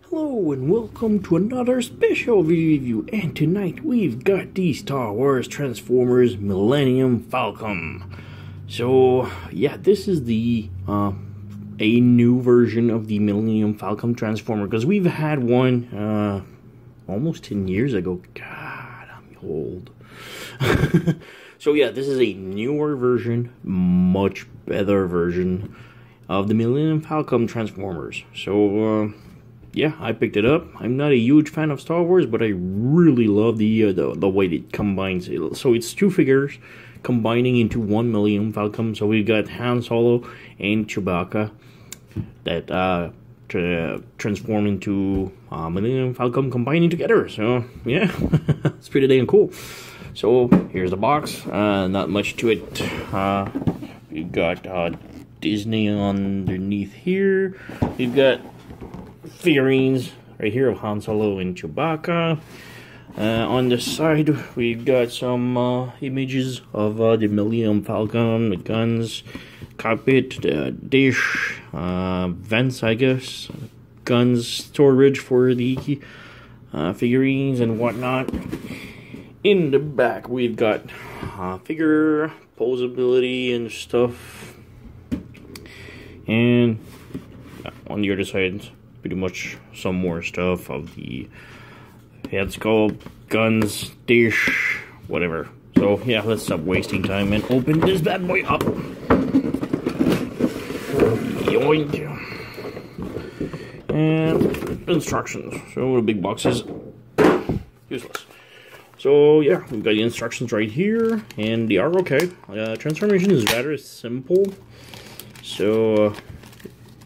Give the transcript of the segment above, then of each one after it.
Hello and welcome to another special video review, and tonight we've got the Star Wars Transformers Millennium Falcon. So yeah, this is the a new version of the Millennium Falcon Transformer, because we've had one almost 10 years ago. God, I'm old. So yeah, this is a newer version, much better version of the Millennium Falcon Transformers. So yeah, I picked it up. I'm not a huge fan of Star Wars, but I really love the way it combines it. So it's two figures combining into one Millennium Falcon. So we've got Han Solo and Chewbacca that transform into Millennium Falcon combining together. So yeah, it's pretty dang cool. So here's the box. Not much to it. We've got Disney underneath here. We've got figurines right here of Han Solo and Chewbacca. On the side, we've got some images of the Millennium Falcon, the guns, cockpit, the dish, vents, I guess, guns, storage for the figurines and whatnot. In the back, we've got figure posability and stuff, and on the other side, pretty much some more stuff of the head sculpt, guns, dish, whatever. So yeah, let's stop wasting time and open this bad boy up. Yoink. And instructions. So the big box is useless. So yeah, we've got the instructions right here, and they are okay. Transformation is rather simple, so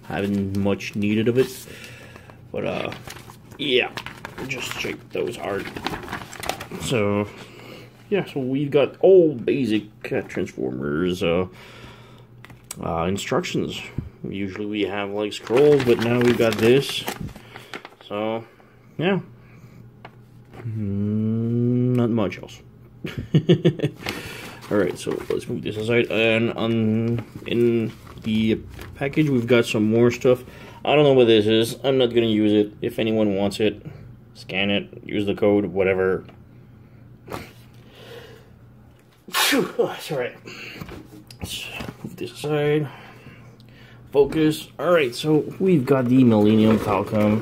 haven't much needed of it. But yeah, just check those out. So yeah, so we've got all basic Transformers instructions. Usually we have like scrolls, but now we've got this. So yeah. Not much else. Alright, so let's move this aside. And in the package, we've got some more stuff. I don't know what this is. I'm not going to use it. If anyone wants it, scan it, use the code, whatever. Sorry. Let's move this aside. Focus. Alright, so we've got the Millennium Falcon.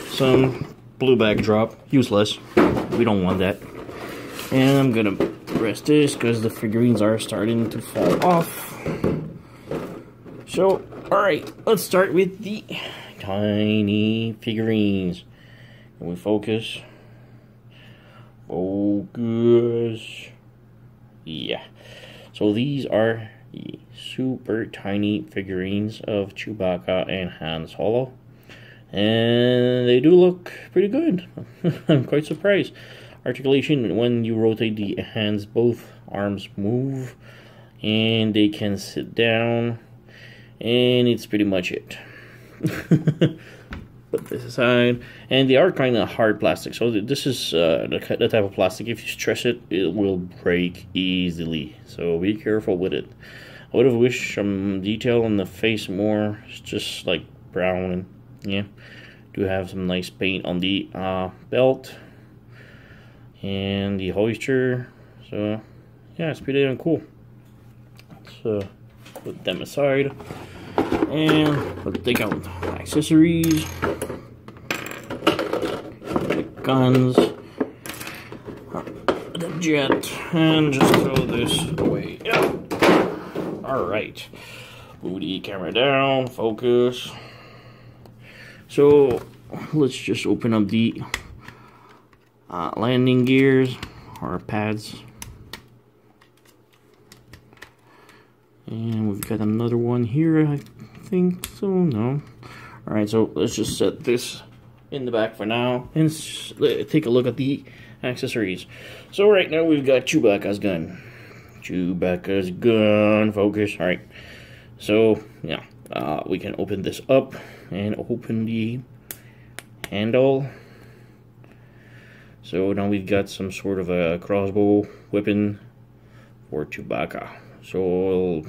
Some blue backdrop. Useless. We don't want that. And I'm gonna press this because the figurines are starting to fall off. So, alright, let's start with the tiny figurines. Can we focus? Focus. Yeah. So these are the super tiny figurines of Chewbacca and Han Solo. And they do look pretty good. I'm quite surprised. Articulation, when you rotate the hands, both arms move, and they can sit down, and it's pretty much it. Put this aside, and they are kind of hard plastic. So this is the type of plastic, if you stress it, it will break easily. So be careful with it. I would have wished some detail on the face more. It's just like brown and yeah, do have some nice paint on the belt and the hoister. So yeah, it's pretty damn cool. So put them aside, and let's take out the accessories, the guns, the jet, and just throw this away. Yeah. All right, move the camera down, focus. So let's just open up the landing gears or pads, and we've got another one here, I think so. No. Alright, so let's just set this in the back for now and take a look at the accessories. So right now we've got Chewbacca's gun. Chewbacca's gun, focus. Alright, so yeah, we can open this up and open the handle. So now we've got some sort of a crossbow weapon for Chewbacca. So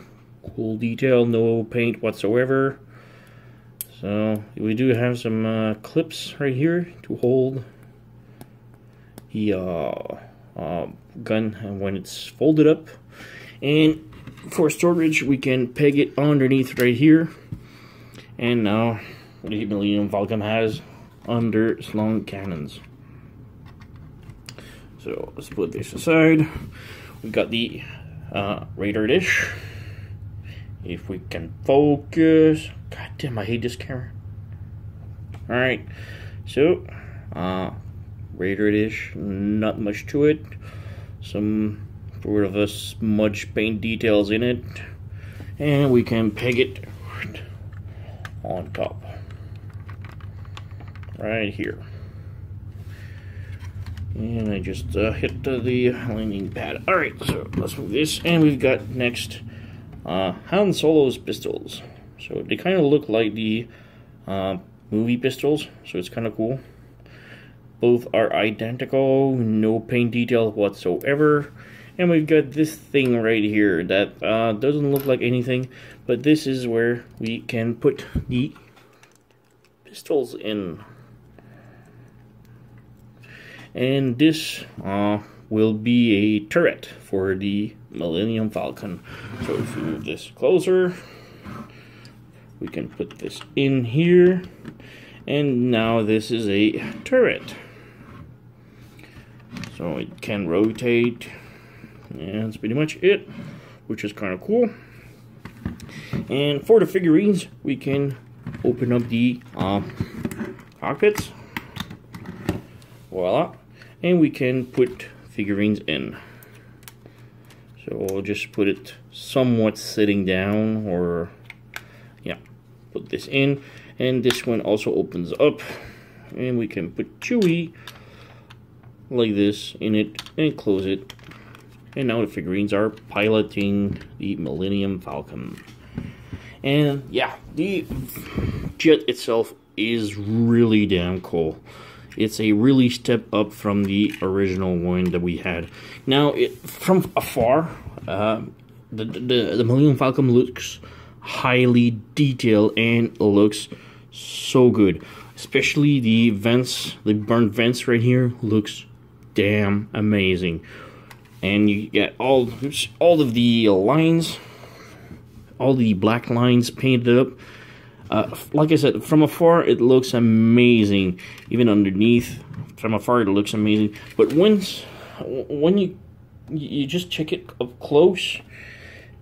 cool detail, no paint whatsoever. So we do have some clips right here to hold the gun when it's folded up, and for storage we can peg it underneath right here. And now the Millennium Falcon has underslung cannons. So let's put this aside. We've got the radar dish. If we can focus. God damn, I hate this camera. Alright, so radar dish, not much to it. Some sort of a smudge paint details in it, and we can peg it on top right here. And I just hit the landing pad. Alright, so let's move this, and we've got next Han Solo's pistols. So they kind of look like the movie pistols, so it's kind of cool. Both are identical, no paint detail whatsoever. And we've got this thing right here that doesn't look like anything, but this is where we can put the pistols in. And this will be a turret for the Millennium Falcon. So if we move this closer, we can put this in here, and now this is a turret. So it can rotate, and that's pretty much it, which is kind of cool. And for the figurines, we can open up the cockpits. Voila. And we can put figurines in. So we'll just put it somewhat sitting down, or yeah, put this in. And this one also opens up, and we can put Chewy like this in it and close it. And now the figurines are piloting the Millennium Falcon. And yeah, the jet itself is really damn cool. It's a really step up from the original one that we had. Now, from afar, the Millennium Falcon looks highly detailed and looks so good. Especially the vents, the burnt vents right here, looks damn amazing. And you get all of the lines, all the black lines painted up. Like I said, from afar it looks amazing. Even underneath, from afar it looks amazing. But when you just check it up close,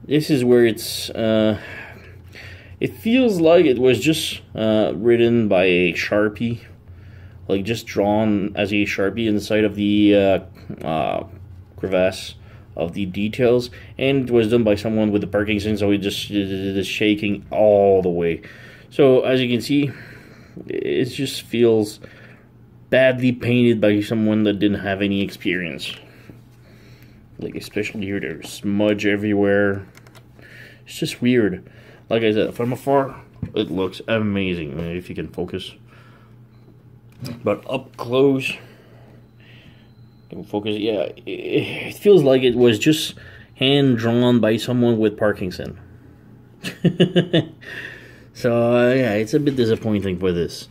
this is where it's. It feels like it was just written by a Sharpie, like just drawn as a Sharpie inside of the crevasse of the details, and it was done by someone with the Parkinson, so it just is shaking all the way. So as you can see, it just feels badly painted by someone that didn't have any experience. Like especially here, there's smudge everywhere. It's just weird. Like I said, from afar, it looks amazing, if you can focus. But up close, can focus. Yeah, it feels like it was just hand drawn by someone with Parkinson. So yeah, it's a bit disappointing for this.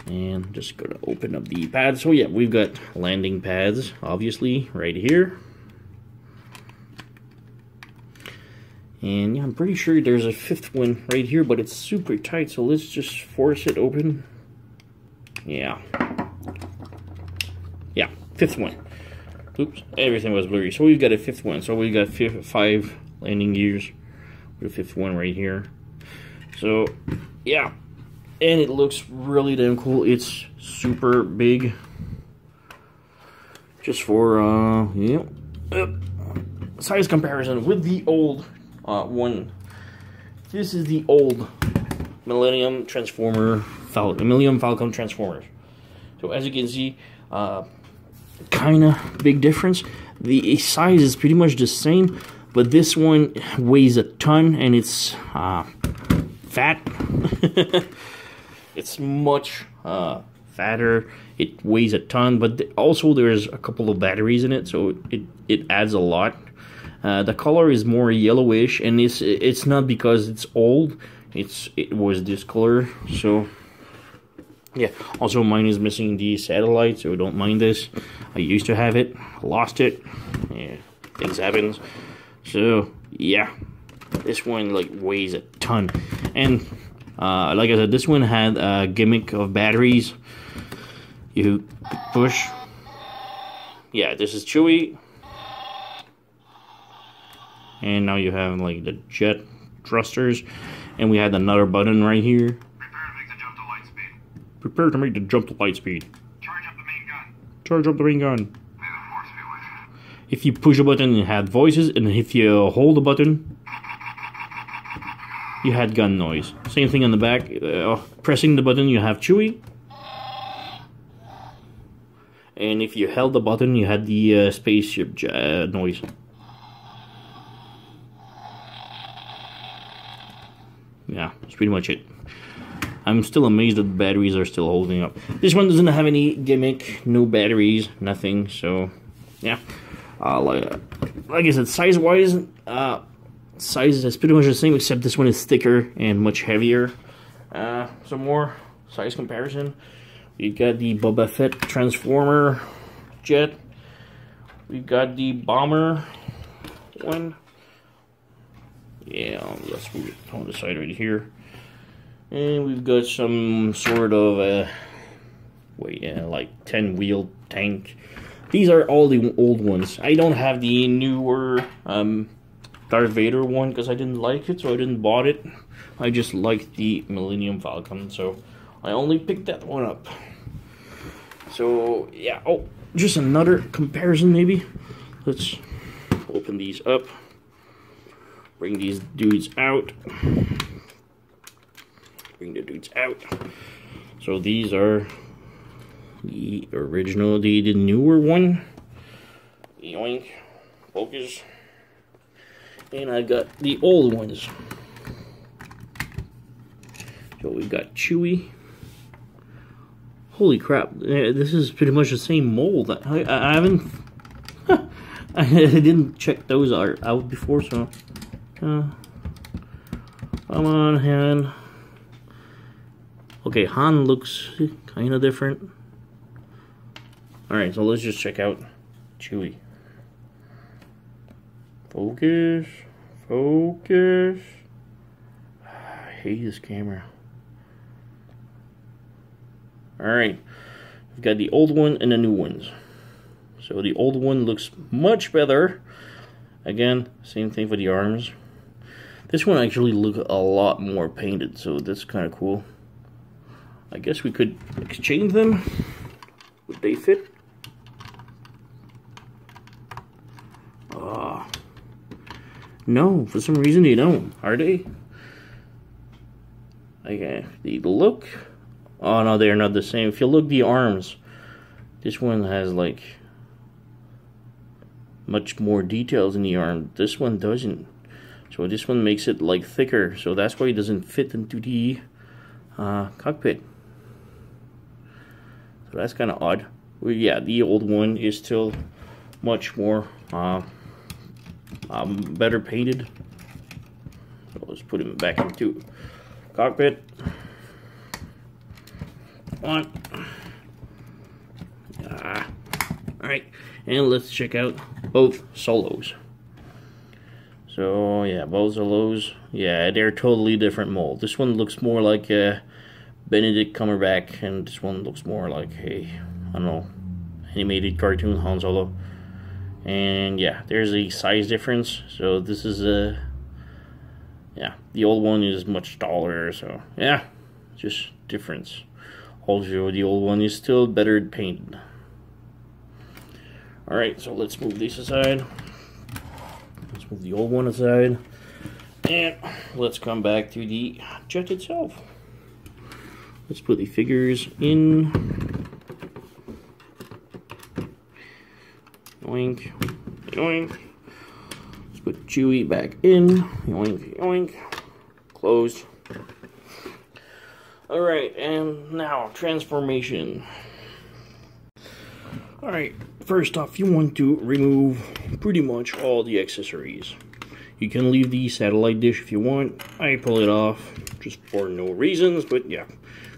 And I'm just gonna open up the pads. So yeah, we've got landing pads, obviously, right here. And yeah, I'm pretty sure there's a fifth one right here, but it's super tight, so let's just force it open. Yeah. Yeah, fifth one. Oops, everything was blurry. So we've got a fifth one. So we've got 5 landing gears with a fifth one right here. So, yeah. And it looks really damn cool. It's super big. Just for, size comparison with the old one. This is the old Millennium Falcon Transformers. So as you can see, kind of big difference. The size is pretty much the same, but this one weighs a ton, and it's fat. It's much fatter. It weighs a ton, but also there's a couple of batteries in it, so it adds a lot. The color is more yellowish, and it's not because it's old. it was this color. So yeah, also mine is missing the satellite, so don't mind this. I used to have it, lost it. Yeah, things happen. So yeah, this one like weighs a ton. And like I said, this one had a gimmick of batteries. You push. Yeah, this is Chewy. And now you have like the jet thrusters. And we had another button right here. Prepare to make the jump to light speed. Charge up the main gun. Charge up the main gun. May the force be with you. If you push a button, it had voices. And if you hold the button, you had gun noise. Same thing on the back. Pressing the button, you have Chewy. And if you held the button, you had the spaceship noise. Yeah, that's pretty much it. I'm still amazed that the batteries are still holding up. This one doesn't have any gimmick, no batteries, nothing. So, yeah. Like I said, size-wise, size is pretty much the same, except this one is thicker and much heavier. Some more size comparison. We got the Boba Fett Transformer jet. We got the bomber one. Yeah, let's move it on the side right here. And we've got some sort of like 10-wheel tank. These are all the old ones. I don't have the newer Darth Vader one because I didn't like it, so I didn't bought it. I just liked the Millennium Falcon, so I only picked that one up. So yeah, oh, just another comparison maybe. Let's open these up. Bring these dudes out. Bring the dudes out. So these are the original, the newer one. Yoink. Focus. And I got the old ones. So we got Chewy. Holy crap, this is pretty much the same mold. I haven't... I didn't check those out before, so... come on, Han. Okay, Han looks kind of different. Alright, so let's just check out Chewy. Focus. Focus. I hate this camera. Alright, we've got the old one and the new ones. So the old one looks much better. Again, same thing for the arms. This one actually looks a lot more painted, so that's kind of cool. I guess we could exchange them. Would they fit? No, for some reason they don't. Are they? Okay, the look. Oh no, they're not the same. If you look the arms, this one has like much more details in the arm. This one doesn't. So this one makes it like thicker. So that's why it doesn't fit into the cockpit. So that's kind of odd. Well, yeah, the old one is still much more better painted. So let's put him back into cockpit. On. Alright, and let's check out both Solos. So yeah, both Solos, yeah, they're totally different mold. This one looks more like Benedict Cumberbatch, and this one looks more like a, I don't know, animated cartoon Han Solo. And yeah, there's a size difference. So this is yeah, the old one is much taller, so yeah, just difference. Also, the old one is still better painted. Alright, so let's move this aside. Let's move the old one aside. And let's come back to the jet itself. Let's put the figures in. Yoink, yoink. Let's put Chewy back in. Yoink, yoink. Closed. Alright, and now transformation. Alright, first off, you want to remove pretty much all the accessories. You can leave the satellite dish if you want. I pull it off just for no reasons, but yeah.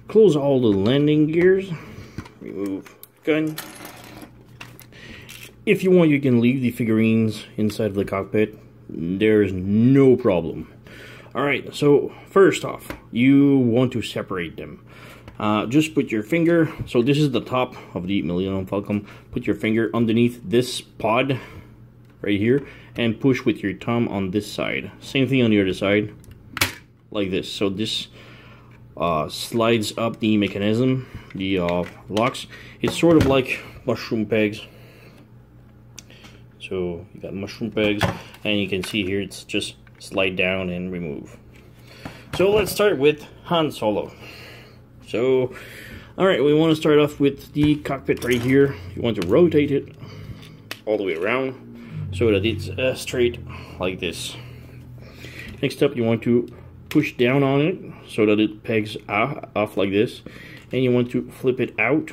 Close all the landing gears. Remove gun. If you want, you can leave the figurines inside of the cockpit. There's no problem. Alright, so first off, you want to separate them. Just put your finger, so this is the top of the Millennium Falcon. Put your finger underneath this pod right here and push with your thumb on this side. Same thing on the other side, like this. So this slides up the mechanism, the locks. It's sort of like mushroom pegs. So you got mushroom pegs, and you can see here it's just slide down and remove. So let's start with Han Solo. So, alright, we want to start off with the cockpit right here. You want to rotate it all the way around so that it's straight like this. Next up, you want to push down on it so that it pegs off like this. And you want to flip it out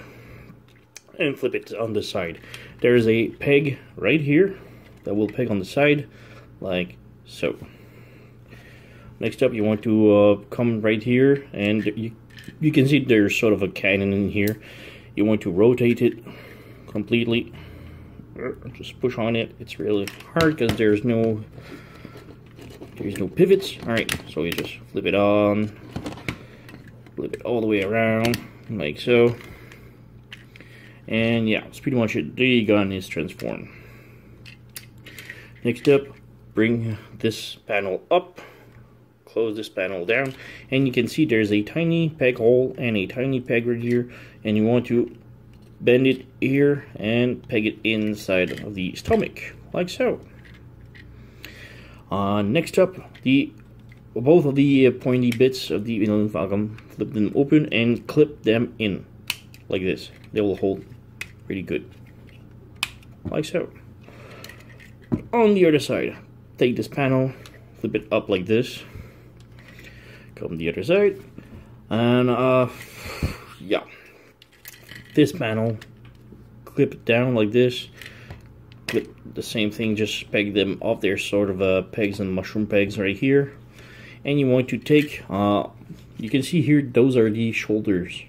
and flip it on the side. There is a peg right here that will peg on the side like so. Next up, you want to come right here, and you can see there's sort of a cannon in here. You want to rotate it completely. Just push on it. It's really hard because there's no pivots. Alright, so you just flip it on, flip it all the way around, like so. And yeah, that's pretty much it. The gun is transformed. Next up, bring this panel up. Close this panel down, and you can see there's a tiny peg hole and a tiny peg right here, and you want to bend it here and peg it inside of the stomach, like so. Next up, both of the pointy bits of the Millennium Falcon, flip them open and clip them in, like this. They will hold pretty good, like so. On the other side, take this panel, flip it up like this. Come the other side, and yeah, this panel, clip it down like this. Clip the same thing, just peg them off. There's sort of pegs and mushroom pegs right here, and you want to take you can see here those are the shoulders.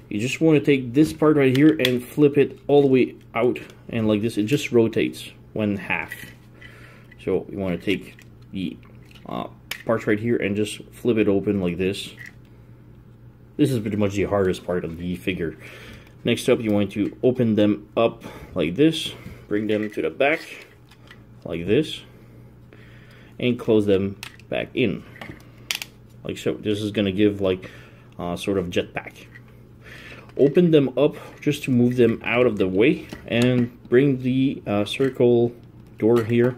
You just want to take this part right here and flip it all the way out, and like this it just rotates one half. So you want to take the parts right here and just flip it open like this. This is pretty much the hardest part of the figure. Next up, you want to open them up like this, bring them to the back like this, and close them back in like so. This is gonna give like sort of jetpack. Open them up just to move them out of the way, and bring the circle door here,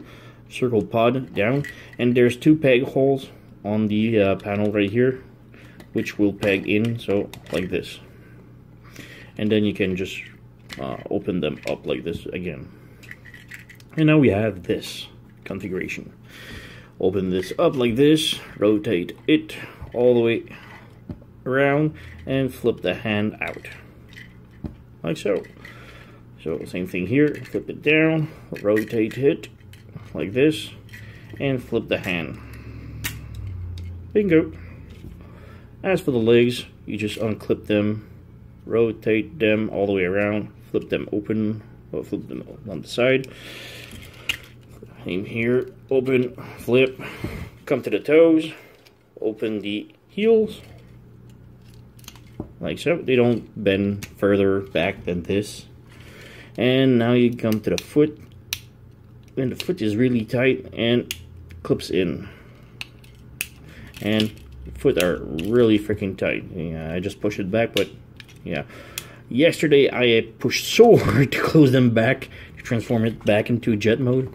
circle pod down, and there's two peg holes on the panel right here which will peg in, so like this, and then you can just open them up like this again. And now we have this configuration. Open this up like this, rotate it all the way around, and flip the hand out like so. So same thing here, flip it down, rotate it like this, and flip the hand. Bingo. As for the legs, you just unclip them, rotate them all the way around, flip them open, or flip them on the side. Same here, open, flip, come to the toes, open the heels, like so. They don't bend further back than this. And now you come to the foot, and the foot is really tight and clips in, and the foot are really freaking tight. Yeah, I just pushed it back, but yeah, yesterday I pushed so hard to close them back to transform it back into jet mode.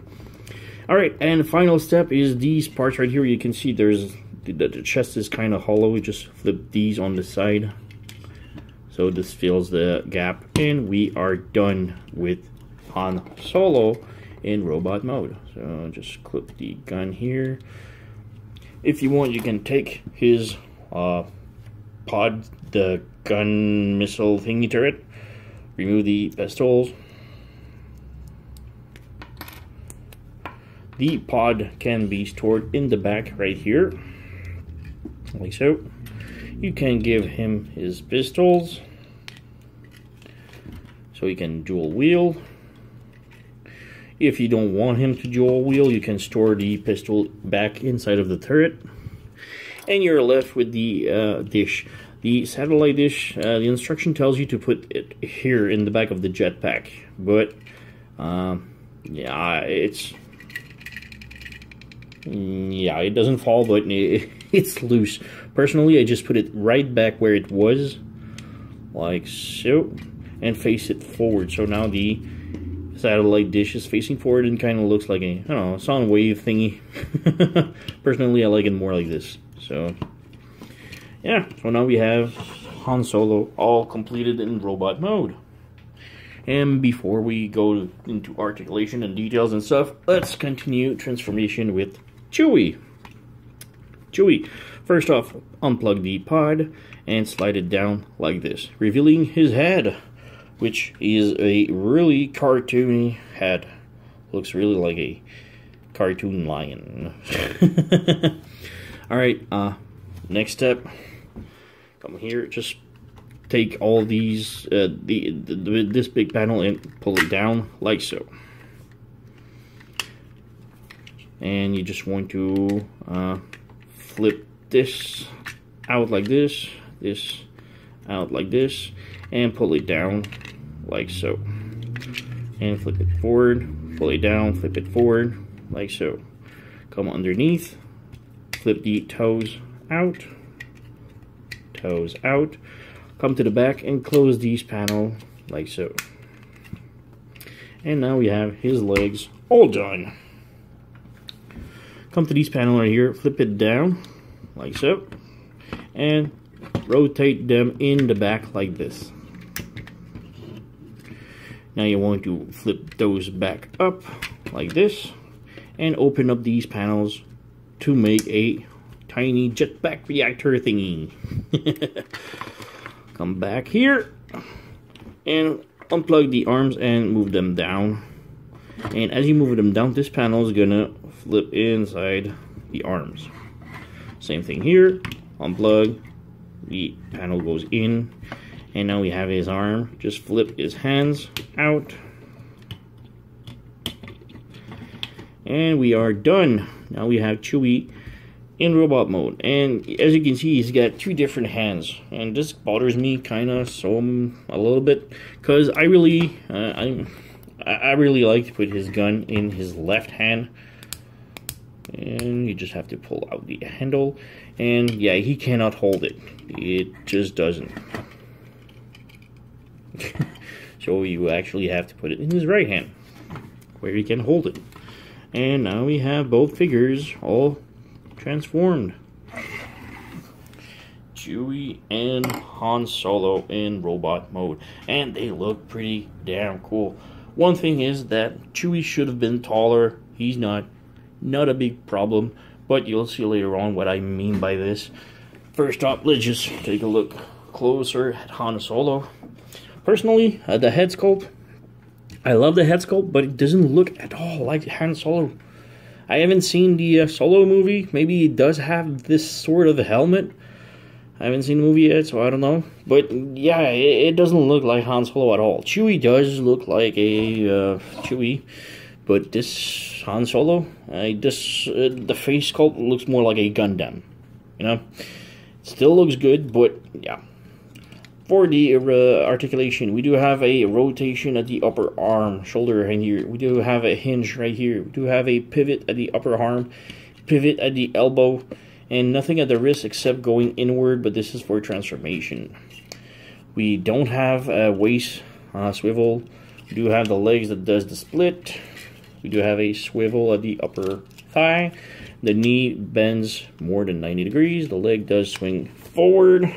Alright, and the final step is these parts right here. You can see there's the chest is kind of hollow. You just flip these on the side, so this fills the gap, and we are done with Han Solo in robot mode. So just clip the gun here. If you want, you can take his pod, the gun missile thingy turret, remove the pistols, The pod can be stored in the back right here, like so. You can give him his pistols, so he can dual wield. If you don't want him to dual wield, you can store the pistol back inside of the turret. And you're left with the dish. The satellite dish, the instruction tells you to put it here in the back of the jetpack. But, yeah, it doesn't fall, but it's loose. Personally, I just put it right back where it was, like so, and face it forward. So now the satellite dish is facing forward and kind of looks like a, I don't know, sound wave thingy. Personally, I like it more like this. So, yeah, so now we have Han Solo all completed in robot mode. And before we go into articulation and details and stuff, let's continue transformation with Chewy. Chewy, first off, unplug the pod and slide it down like this, revealing his head, which is a really cartoony head. Looks really like a cartoon lion. Alright, next step, come here, just take all these, this big panel and pull it down like so. And you just want to flip this out like this out like this, and pull it down like so. And flip it forward, pull it down, flip it forward like so. Come underneath, flip the toes out, come to the back and close these panel like so. And now we have his legs all done. Come to these panel right here, flip it down like so, and rotate them in the back like this. Now you want to flip those back up like this and open up these panels to make a tiny jetpack reactor thingy. Come back here and unplug the arms and move them down. And as you move them down, this panel is gonna flip inside the arms. Same thing here, unplug, the panel goes in, and now we have his arm. Just flip his hands out, and we are done. Now we have Chewy in robot mode, and as you can see, he's got two different hands, and this bothers me kind of a little bit, because I really like to put his gun in his left hand. And you just have to pull out the handle, and yeah, he cannot hold it. It just doesn't. So you actually have to put it in his right hand, where he can hold it. And now we have both figures all transformed. Chewy and Han Solo in robot mode, and they look pretty damn cool. One thing is that Chewy should have been taller. He's not a big problem, but you'll see later on what I mean by this. First up, let's just take a look closer at Han Solo. Personally, the head sculpt, I love the head sculpt, but it doesn't look at all like Han Solo. I haven't seen the Solo movie. Maybe it does have this sort of a helmet. I haven't seen the movie yet, so I don't know. But yeah, it doesn't look like Han Solo at all. Chewie does look like a Chewie, but this Han Solo, the face sculpt looks more like a Gundam. You know, it still looks good, but yeah. For the articulation, we do have a rotation at the upper arm, shoulder, and here. We do have a hinge right here. We do have a pivot at the upper arm, pivot at the elbow, and nothing at the wrist except going inward, but this is for transformation. We don't have a waist swivel. We do have the legs that does the split. We do have a swivel at the upper thigh. The knee bends more than 90 degrees. The leg does swing forward.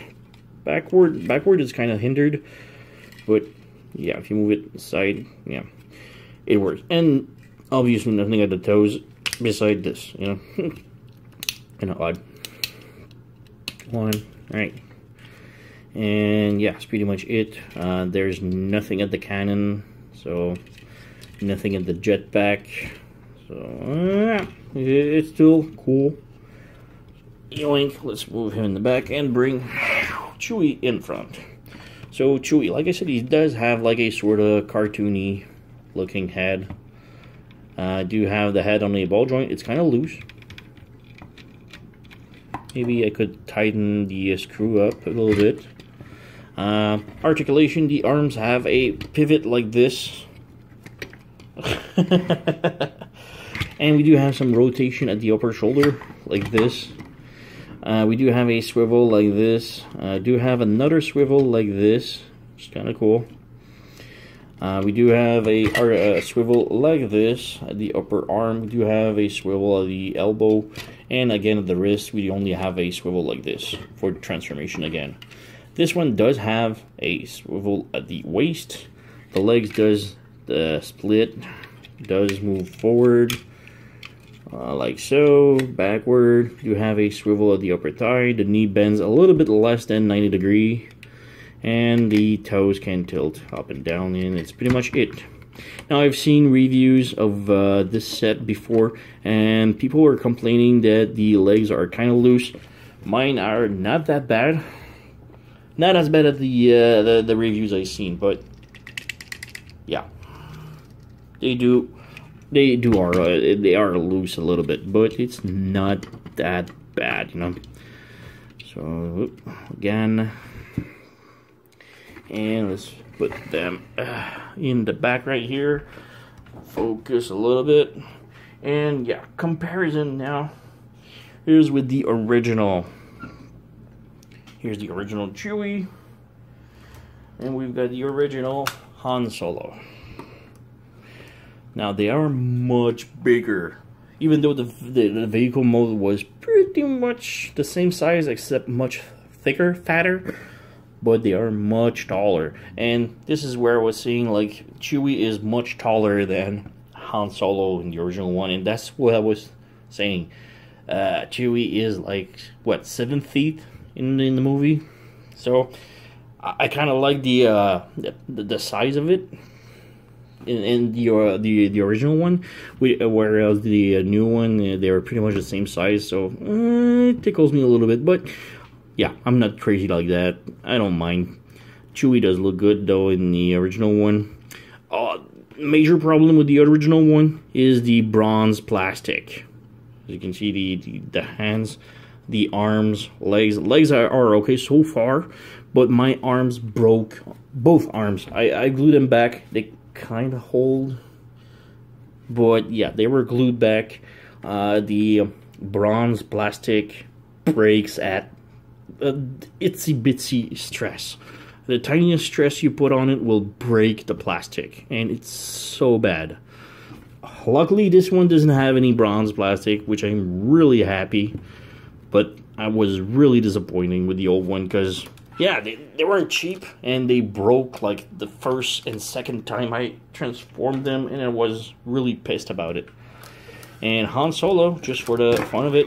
Backward is kind of hindered, but yeah, if you move it aside, yeah, it works. And obviously nothing at the toes beside this, you know. Kind of odd. One, right. And yeah, that's pretty much it. There's nothing at the cannon, so nothing at the jetpack. So, it's still cool. Yoink, let's move him in the back and bring Chewy in front. So Chewy, like I said, he does have like a sort of cartoony looking head. I do have the head on a ball joint. It's kind of loose. Maybe I could tighten the screw up a little bit. Articulation, the arms have a pivot like this. And we do have some rotation at the upper shoulder like this. We do have a swivel like this. Do have another swivel like this, which is kind of cool. We do have a swivel like this at the upper arm. We do have a swivel at the elbow, and again at the wrist we only have a swivel like this for transformation again. This one does have a swivel at the waist. The legs does split, does move forward. Like so, backward. You have a swivel at the upper thigh. The knee bends a little bit less than 90 degrees. And the toes can tilt up and down, and it's pretty much it. Now, I've seen reviews of this set before, and people were complaining that the legs are kind of loose. Mine are not that bad. Not as bad as the reviews I've seen, but yeah. They are loose a little bit, but it's not that bad, you know. So again, and let's put them in the back right here. Focus a little bit, and yeah, comparison now. Here's with the original. Here's the original Chewy, and we've got the original Han Solo. Now, they are much bigger, even though the vehicle mode was pretty much the same size, except much thicker, fatter, but they are much taller. And this is where I was saying, like, Chewy is much taller than Han Solo in the original one, and that's what I was saying. Chewy is, like, what, 7 feet in the movie? So, I kind of like the size of it. In the original one, whereas the new one, they were pretty much the same size, so it tickles me a little bit. But yeah, I'm not crazy like that. I don't mind. Chewy does look good though in the original one. Major problem with the original one is the bronze plastic. As you can see, the hands, the arms, legs are okay so far, but my arms broke. Both arms. I glued them back. They kind of hold, but yeah, they were glued back. The bronze plastic breaks at itsy bitsy stress. The tiniest stress you put on it will break the plastic, and it's so bad. Luckily, this one doesn't have any bronze plastic, which I'm really happy, but I was really disappointed with the old one because yeah, they weren't cheap, and they broke like the first and second time I transformed them, and I was really pissed about it. And Han Solo, just for the fun of it,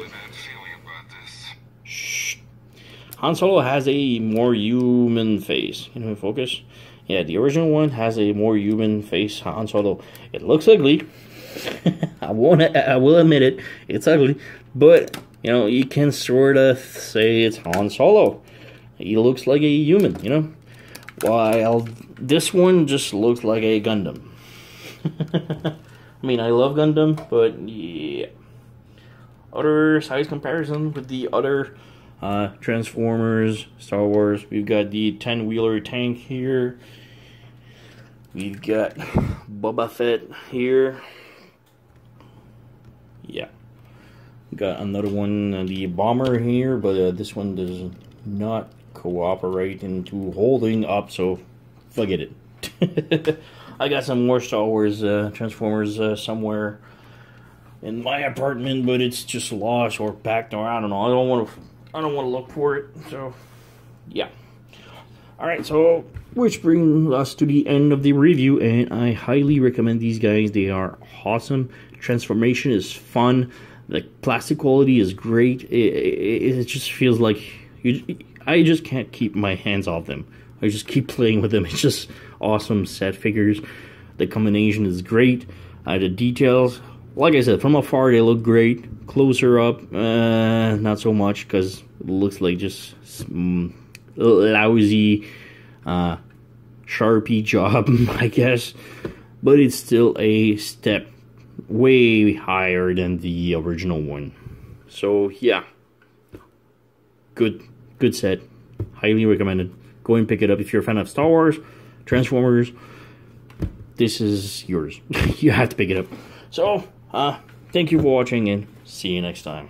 shh. Han Solo has a more human face. You know, focus. Yeah, the original one has a more human face. Han Solo. It looks ugly. I will admit it. It's ugly, but you know, you can sort of say it's Han Solo. He looks like a human, you know, while this one just looks like a Gundam. I mean, I love Gundam, but yeah. Other size comparison with the other Transformers, Star Wars. We've got the 10-wheeler tank here. We've got Boba Fett here. Yeah. We got another one, the bomber here, but this one does not cooperate into holding up, so forget it. I got some more Star Wars Transformers somewhere in my apartment, but it's just lost or packed, or I don't know. I don't want to look for it. So yeah. All right. So which brings us to the end of the review, and I highly recommend these guys. They are awesome. Transformation is fun. The plastic quality is great. It just feels like I just can't keep my hands off them. I just keep playing with them. It's just awesome set figures. The combination is great. The details, like I said, from afar they look great. Closer up, not so much, because it looks like just lousy Sharpie job, I guess. But it's still a step way higher than the original one. So yeah, good set. Highly recommended. Go and pick it up if you're a fan of Star Wars, Transformers. This is yours. You have to pick it up. So, thank you for watching, and see you next time.